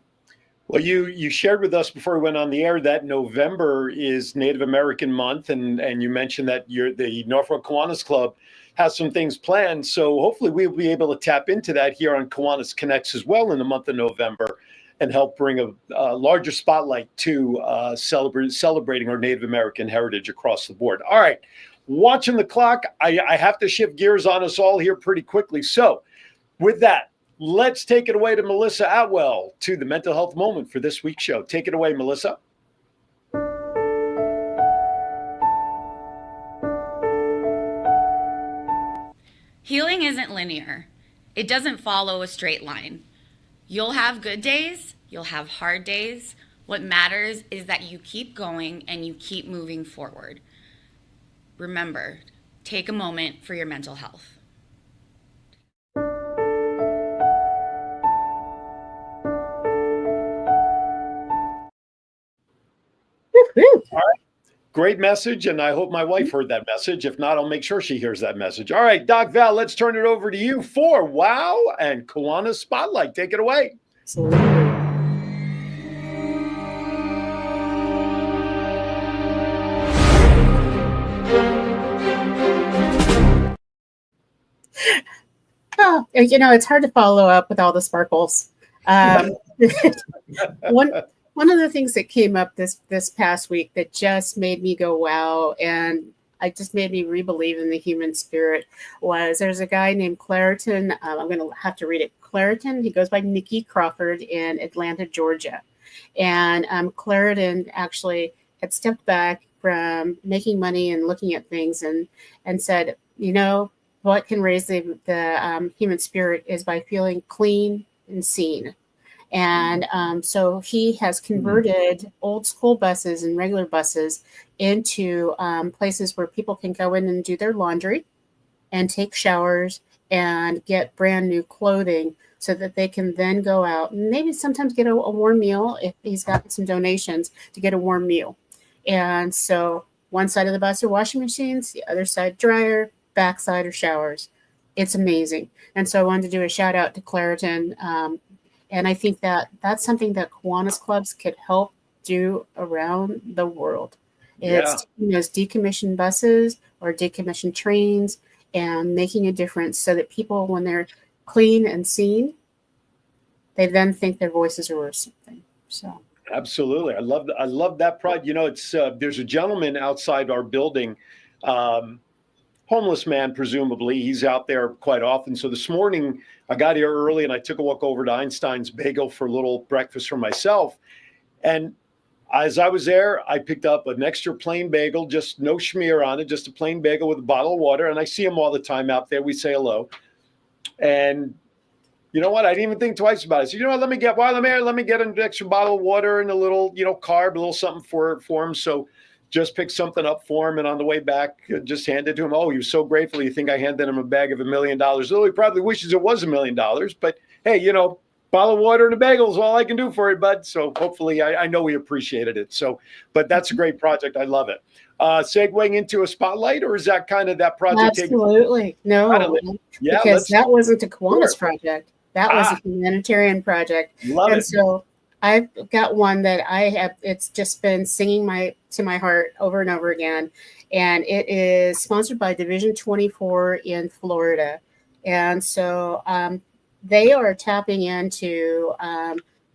Well, you shared with us before we went on the air that November is Native American Month, and you mentioned that the Norfolk Kiwanis Club has some things planned. So hopefully we'll be able to tap into that here on Kiwanis Connects as well in the month of November and help bring a larger spotlight to celebrating our Native American heritage across the board. All right. watching the clock. I have to shift gears on us all here pretty quickly. So with that, let's take it away to Melissa Atwell to the mental health moment for this week's show. Take it away, Melissa. Healing isn't linear. It doesn't follow a straight line. You'll have good days, you'll have hard days. What matters is that you keep going and you keep moving forward. Remember, take a moment for your mental health. All right. Great message, and I hope my wife heard that message. If not, I'll make sure she hears that message. All right, Doc Val, let's turn it over to you for Wow and Kiwanis Spotlight. Take it away. Oh, it's hard to follow up with all the sparkles. One of the things that came up this past week that just made me go wow, and it just made me re-believe in the human spirit was there's a guy named Clariton. I'm going to have to read it. Clariton. He goes by Nicky Crawford in Atlanta, Georgia, and Clariton actually had stepped back from making money and looking at things and said, what can raise the human spirit is by feeling clean and seen. And so he has converted old school buses and regular buses into places where people can go in and do their laundry and take showers and get brand new clothing so that they can then go out and maybe sometimes get a warm meal if he's got some donations to get a warm meal. And so one side of the bus are washing machines, the other side dryer, back side are showers. It's amazing. And so I wanted to do a shout out to Clariton. And I think that's something that Kiwanis clubs could help do around the world. It's decommissioned buses or decommissioned trains and making a difference so that people, when they're clean and seen, they then think their voices are worth something. So absolutely, I love that pride. It's there's a gentleman outside our building, homeless man, presumably. He's out there quite often. So this morning I got here early and I took a walk over to Einstein's Bagel for a little breakfast for myself. And as I was there, I picked up an extra plain bagel, just no schmear on it, just a plain bagel with a bottle of water. And I see him all the time out there. We say hello. And you know what? I didn't even think twice about it. So, let me get an extra bottle of water and a little, carb, a little something for him. So just picked something up for him, and on the way back, just handed to him. Oh, he was so grateful. You think I handed him a bag of $1 million? Well, he probably wishes it was $1 million, but hey, bottle of water and a bagel is all I can do for you, bud. So hopefully, I know he appreciated it. So, but that's a great project. I love it. Segueing into a spotlight, or is that kind of that project? Absolutely. No, because that wasn't a Kiwanis project. That was a humanitarian project. Love it. So I've got one that it's just been singing to my heart over and over again. And it is sponsored by Division 24 in Florida. And so they are tapping into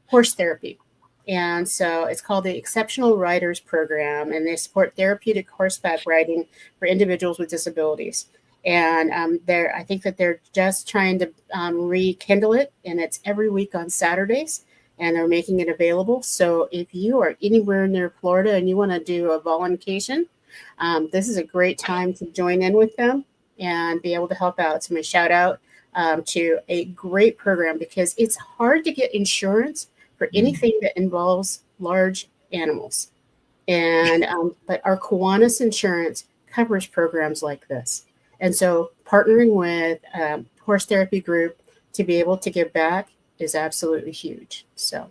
horse therapy. And so it's called the Exceptional Riders Program, and they support therapeutic horseback riding for individuals with disabilities. And I think that they're just trying to rekindle it, and it's every week on Saturdays. And they're making it available. So if you are anywhere near Florida and you want to do a volunteer, this is a great time to join in with them and be able to help out. So I'm going to shout out to a great program, because it's hard to get insurance for anything that involves large animals. And but our Kiwanis insurance covers programs like this. And so partnering with Horse Therapy Group to be able to give back is absolutely huge. So,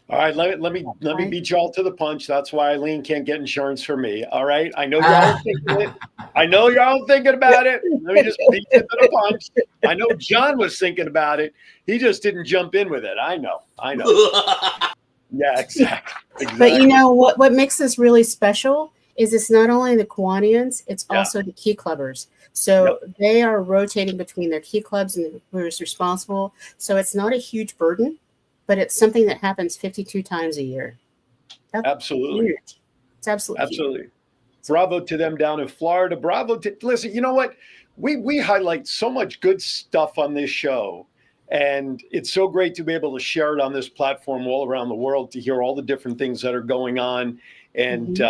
all right, let me beat y'all to the punch. That's why Eileen can't get insurance for me. All right, I know y'all thinking it. I know y'all thinking about it. Let me just beat you to the punch. I know John was thinking about it. He just didn't jump in with it. I know. Yeah, exactly. But what makes this really special is it's not only the Kiwanians, it's also the key clubbers. So they are rotating between their key clubs and who is responsible. So it's not a huge burden, but it's something that happens 52 times a year. That's absolutely huge. It's absolutely huge. Bravo to them down in Florida. Bravo to, listen, you know what? We highlight so much good stuff on this show. And it's so great to be able to share it on this platform all around the world, to hear all the different things that are going on. And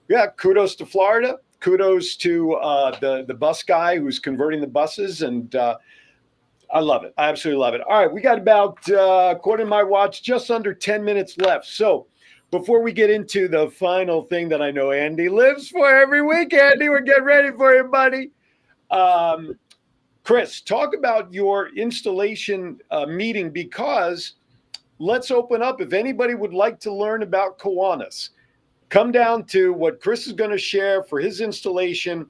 yeah, kudos to Florida. Kudos to the bus guy who's converting the buses. And I love it. I absolutely love it. All right, we got about, according to my watch, just under 10 minutes left. So before we get into the final thing that I know Andy lives for every week, Andy, we're getting ready for you, buddy. Chris, talk about your installation meeting, because let's open up. If anybody would like to learn about Kiwanis, come down to what Chris is going to share for his installation.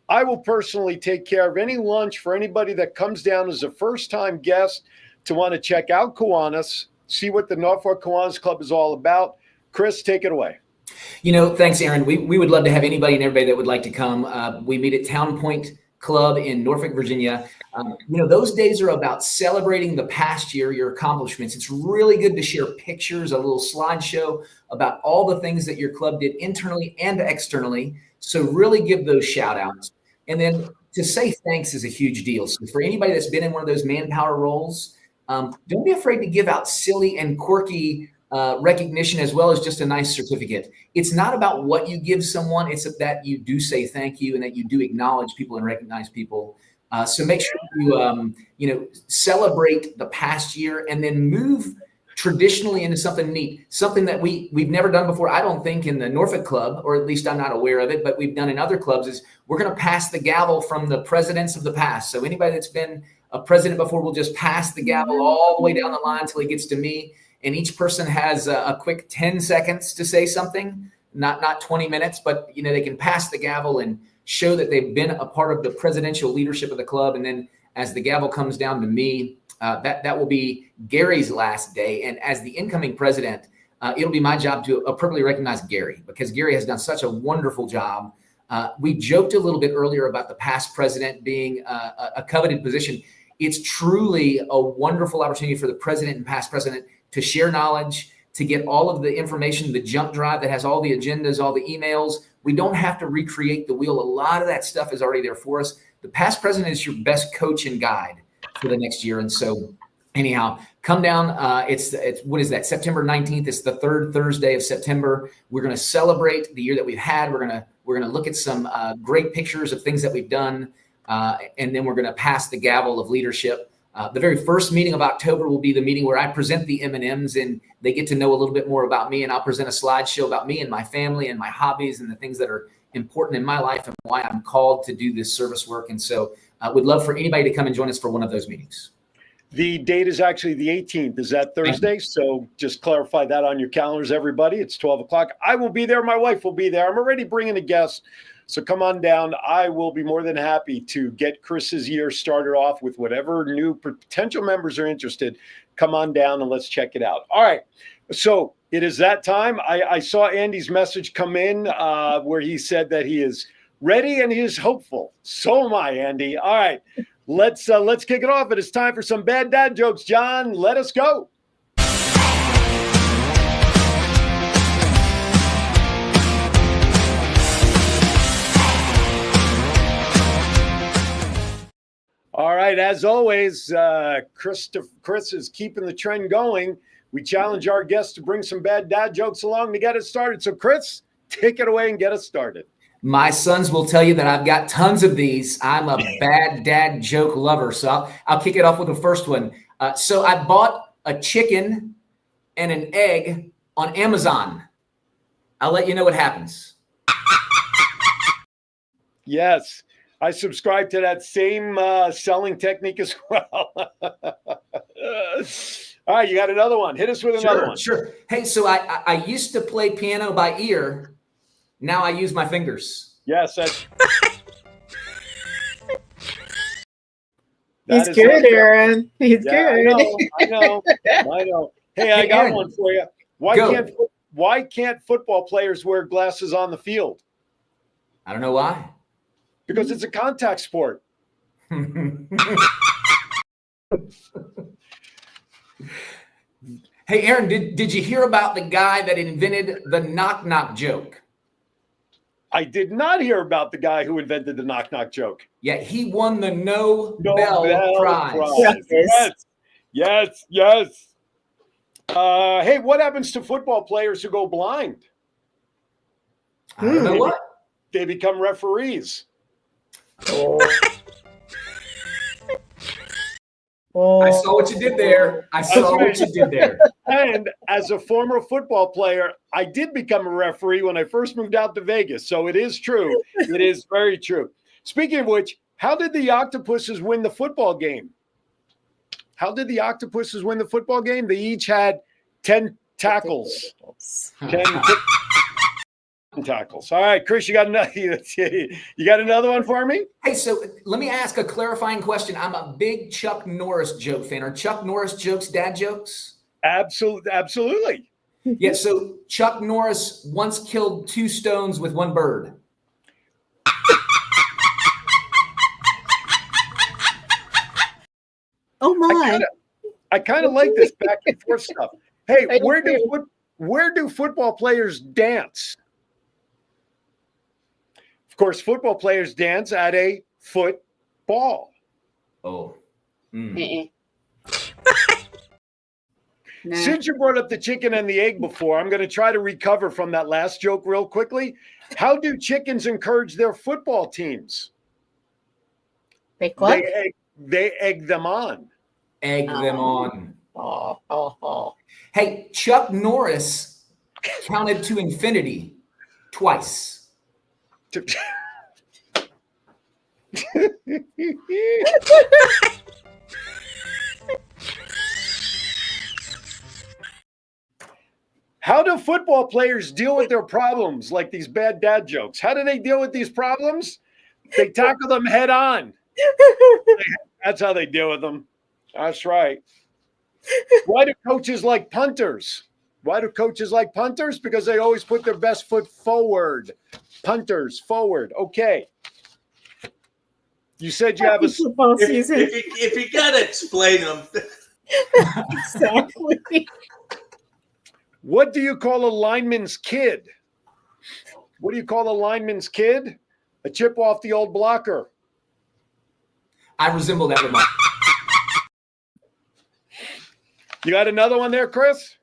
I will personally take care of any lunch for anybody that comes down as a first-time guest to want to check out Kiwanis, see what the Norfolk Kiwanis Club is all about. Chris, take it away. Thanks, Aaron. We would love to have anybody and everybody that would like to come. We meet at Town Point Club in Norfolk, Virginia. Those days are about celebrating the past year, your accomplishments. It's really good to share pictures, a little slideshow about all the things that your club did internally and externally. So really give those shout outs. And then to say thanks is a huge deal. So for anybody that's been in one of those manpower roles, don't be afraid to give out silly and quirky recognition, as well as just a nice certificate. It's not about what you give someone. It's that you do say thank you and that you do acknowledge people and recognize people. So make sure you celebrate the past year and then move traditionally into something neat, something that we've never done before. I don't think in the Norfolk Club, or at least I'm not aware of it, but we've done in other clubs, is we're going to pass the gavel from the presidents of the past. So anybody that's been a president before will just pass the gavel all the way down the line until it gets to me. And each person has a quick 10 seconds to say something, not 20 minutes, but they can pass the gavel and show that they've been a part of the presidential leadership of the club. And then as the gavel comes down to me, that will be Gary's last day. And as the incoming president, it'll be my job to appropriately recognize Gary, because Gary has done such a wonderful job. We joked a little bit earlier about the past president being a coveted position. It's truly a wonderful opportunity for the president and past president to share knowledge, to get all of the information, the jump drive that has all the agendas, all the emails. We don't have to recreate the wheel. A lot of that stuff is already there for us. The past president is your best coach and guide for the next year. And so anyhow, come down. It's what is that? September 19th. It's the third Thursday of September. We're going to celebrate the year that we've had. We're going to look at some great pictures of things that we've done. And then we're going to pass the gavel of leadership. The very first meeting of October will be the meeting where I present the M&Ms and they get to know a little bit more about me, and I'll present a slideshow about me and my family and my hobbies and the things that are important in my life and why I'm called to do this service work. And so I would love for anybody to come and join us for one of those meetings. The date is actually the 18th. Is that Thursday? So just clarify that on your calendars, everybody. It's 12 o'clock. I will be there. My wife will be there. I'm already bringing a guest. So come on down. I will be more than happy to get Chris's year started off with whatever new potential members are interested. Come on down and let's check it out. All right. So it is that time. I saw Andy's message come in where he said that he is ready and he is hopeful. So am I, Andy. All right. Let's kick it off. It is time for some bad dad jokes. John, let us go. All right, as always, Chris is keeping the trend going. We challenge our guests to bring some bad dad jokes along to get it started. So, Chris, take it away and get us started. My sons will tell you that I've got tons of these. I'm a bad dad joke lover. So I'll kick it off with the first one. So I bought a chicken and an egg on Amazon. I'll let you know what happens. Yes. I subscribe to that same selling technique as well. All right, you got another one. Hit us with another one. Sure. Hey, so I used to play piano by ear. Now I use my fingers. Yes, that's... He's good, Aaron. He's good. I know. Hey, I got one for you. Why can't football players wear glasses on the field? I don't know why. Because it's a contact sport. Hey, Aaron, did you hear about the guy that invented the knock-knock joke? I did not hear about the guy who invented the knock-knock joke. Yeah, he won the Nobel Prize. Yes. Hey, what happens to football players who go blind? I don't know what. They become referees. I saw what you did there. And as a former football player, I did become a referee when I first moved out to Vegas. So it is true. It is very true. Speaking of which, how did the octopuses win the football game? They each had 10 tackles. 10 tackles. All right, Chris, you got another one for me? Hey, so let me ask a clarifying question. I'm a big Chuck Norris joke fan. Are Chuck Norris jokes dad jokes? Absolutely. Yeah, so Chuck Norris once killed 2 stones with 1 bird. Oh my! I kind of like this back and forth stuff. Hey, where do football players dance? Of course, football players dance at a football. Oh. Since you brought up the chicken and the egg before, I'm going to try to recover from that last joke real quickly. How do chickens encourage their football teams? They egg them on. Egg them on. Oh. Hey, Chuck Norris counted to infinity twice. How do football players deal with their problems, like these bad dad jokes? How do they deal with these problems? They tackle them head on. That's how they deal with them. That's right. Why do coaches like punters? Because they always put their best foot forward. Punters, forward. Okay. You said you have a football season. If you got to explain them. Exactly. What do you call a lineman's kid? A chip off the old blocker. I resemble that remark. You got another one there, Chris?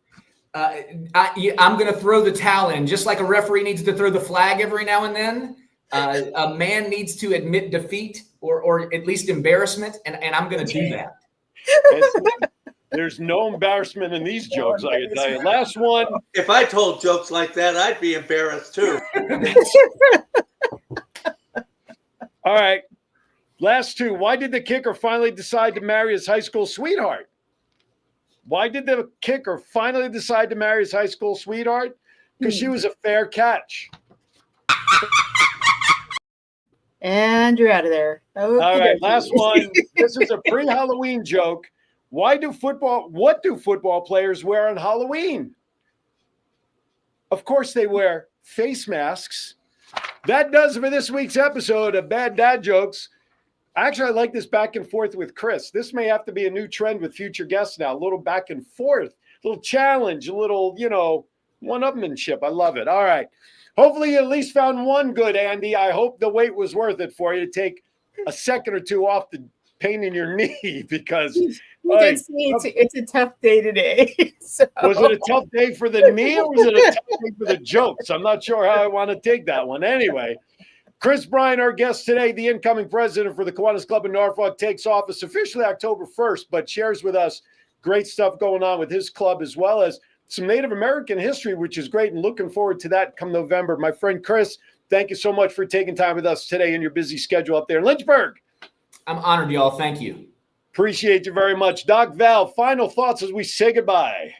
I'm going to throw the towel in. Just like a referee needs to throw the flag every now and then, a man needs to admit defeat or at least embarrassment, and I'm going to do that. There's no embarrassment in these jokes, I can tell you. Last one. If I told jokes like that, I'd be embarrassed too. All right. Last two. Why did the kicker finally decide to marry his high school sweetheart? Because she was a fair catch. And you're out of there. All right, last one. This is a pre-Halloween joke. What do football players wear on Halloween? Of course they wear face masks. That does it for this week's episode of Bad Dad Jokes. Actually, I like this back and forth with Chris. This may have to be a new trend with future guests now. A little back and forth, a little challenge, a little, one-upmanship. I love it. All right. Hopefully you at least found one good, Andy. I hope the wait was worth it for you to take a second or two off the pain in your knee because it's a tough day today. So. Was it a tough day for the knee or was it a tough day for the jokes? I'm not sure how I want to take that one. Anyway, Chris Bryan, our guest today, the incoming president for the Kiwanis Club in Norfolk, takes office officially October 1st, but shares with us great stuff going on with his club as well as some Native American history, which is great, and looking forward to that come November. My friend Chris, thank you so much for taking time with us today in your busy schedule up there in Lynchburg. I'm honored, y'all. Thank you. Appreciate you very much. Doc Val, final thoughts as we say goodbye.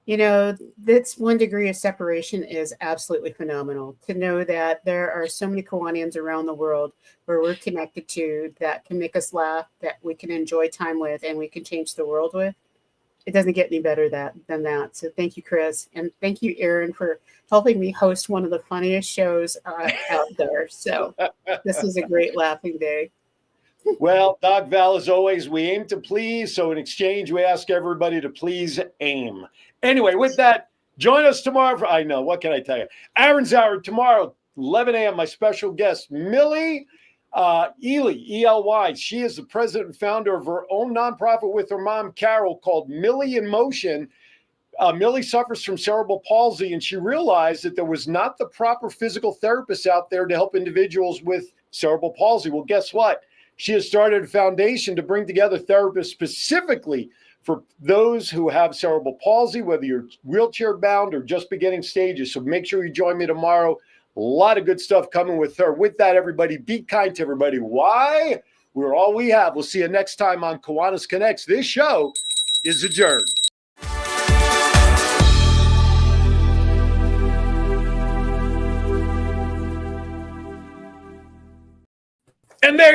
This 1 degree of separation is absolutely phenomenal. To know that there are so many Kiwanians around the world where we're connected to that can make us laugh, that we can enjoy time with, and we can change the world with. It doesn't get any better than that. So thank you, Chris. And thank you, Aaron, for helping me host one of the funniest shows out there. So this was a great laughing day. Well, Doc Val, as always, we aim to please. So in exchange, we ask everybody to please aim. Anyway, with that, join us tomorrow. I know. What can I tell you? Aaron's Hour tomorrow, 11 a.m., my special guest, Millie Ely, E-L-Y. She is the president and founder of her own nonprofit with her mom, Carol, called Millie in Motion. Millie suffers from cerebral palsy, and she realized that there was not the proper physical therapists out there to help individuals with cerebral palsy. Well, guess what? She has started a foundation to bring together therapists specifically for those who have cerebral palsy, whether you're wheelchair bound or just beginning stages. So make sure you join me tomorrow. A lot of good stuff coming with her. With that, everybody, be kind to everybody. Why? We're all we have. We'll see you next time on Kiwanis Connects. This show is adjourned. And there you